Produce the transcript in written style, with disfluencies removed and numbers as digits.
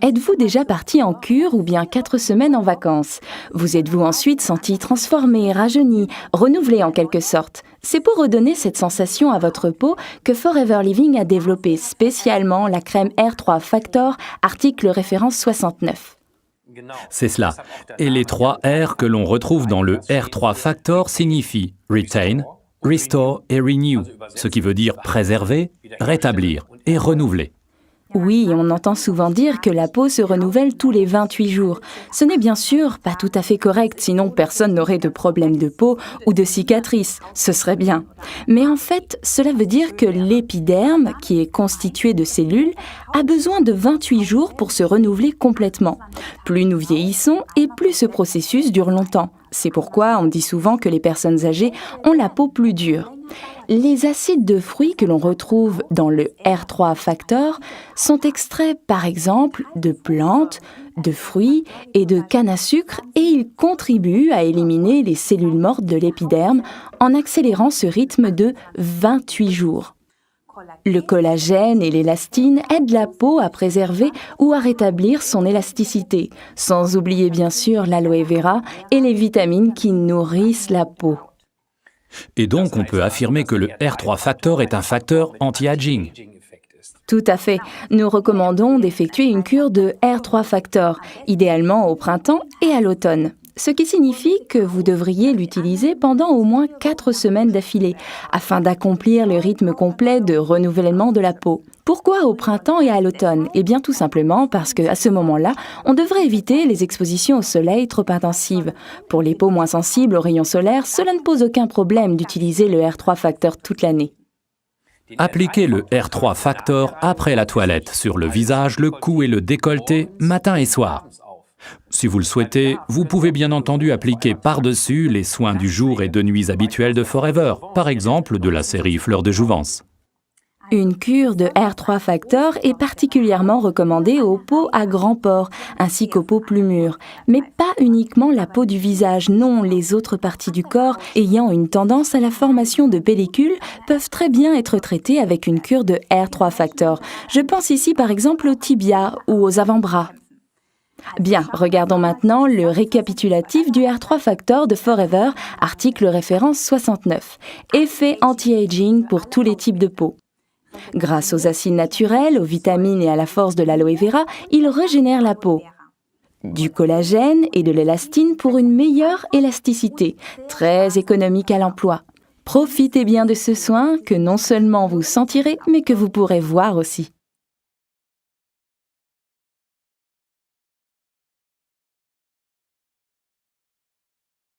Êtes-vous déjà parti en cure ou bien 4 semaines en vacances? Vous êtes-vous ensuite senti transformé, rajeuni, renouvelé en quelque sorte? C'est pour redonner cette sensation à votre peau que Forever Living a développé spécialement la crème R3 Factor, article référence 69. C'est cela. Et les 3 R que l'on retrouve dans le R3 Factor signifient Retain, Restore et Renew, ce qui veut dire préserver, rétablir et renouveler. Oui, on entend souvent dire que la peau se renouvelle tous les 28 jours. Ce n'est bien sûr pas tout à fait correct, sinon personne n'aurait de problème de peau ou de cicatrices. Ce serait bien. Mais en fait, cela veut dire que l'épiderme, qui est constitué de cellules, a besoin de 28 jours pour se renouveler complètement. Plus nous vieillissons et plus ce processus dure longtemps. C'est pourquoi on dit souvent que les personnes âgées ont la peau plus dure. Les acides de fruits que l'on retrouve dans le R3 Factor sont extraits par exemple de plantes, de fruits et de canne à sucre et ils contribuent à éliminer les cellules mortes de l'épiderme en accélérant ce rythme de 28 jours. Le collagène et l'élastine aident la peau à préserver ou à rétablir son élasticité, sans oublier bien sûr l'aloe vera et les vitamines qui nourrissent la peau. Et donc, on peut affirmer que le R3 Factor est un facteur anti-aging. Tout à fait. Nous recommandons d'effectuer une cure de R3 Factor, idéalement au printemps et à l'automne. Ce qui signifie que vous devriez l'utiliser pendant au moins 4 semaines d'affilée, afin d'accomplir le rythme complet de renouvellement de la peau. Pourquoi au printemps et à l'automne? Eh bien tout simplement parce qu'à ce moment-là, on devrait éviter les expositions au soleil trop intensives. Pour les peaux moins sensibles aux rayons solaires, cela ne pose aucun problème d'utiliser le R3 Factor toute l'année. Appliquez le R3 Factor après la toilette, sur le visage, le cou et le décolleté, matin et soir. Si vous le souhaitez, vous pouvez bien entendu appliquer par-dessus les soins du jour et de nuit habituels de Forever, par exemple de la série Fleurs de Jouvence. Une cure de R3 Factor est particulièrement recommandée aux peaux à grands pores, ainsi qu'aux peaux plus mûres. Mais pas uniquement la peau du visage, non, les autres parties du corps ayant une tendance à la formation de pellicules peuvent très bien être traitées avec une cure de R3 Factor. Je pense ici par exemple aux tibias ou aux avant-bras. Bien, regardons maintenant le récapitulatif du R3 Factor de Forever, article référence 69. Effet anti-aging pour tous les types de peau. Grâce aux acides naturels, aux vitamines et à la force de l'aloe vera, il régénère la peau. Du collagène et de l'élastine pour une meilleure élasticité, très économique à l'emploi. Profitez bien de ce soin que non seulement vous sentirez, mais que vous pourrez voir aussi.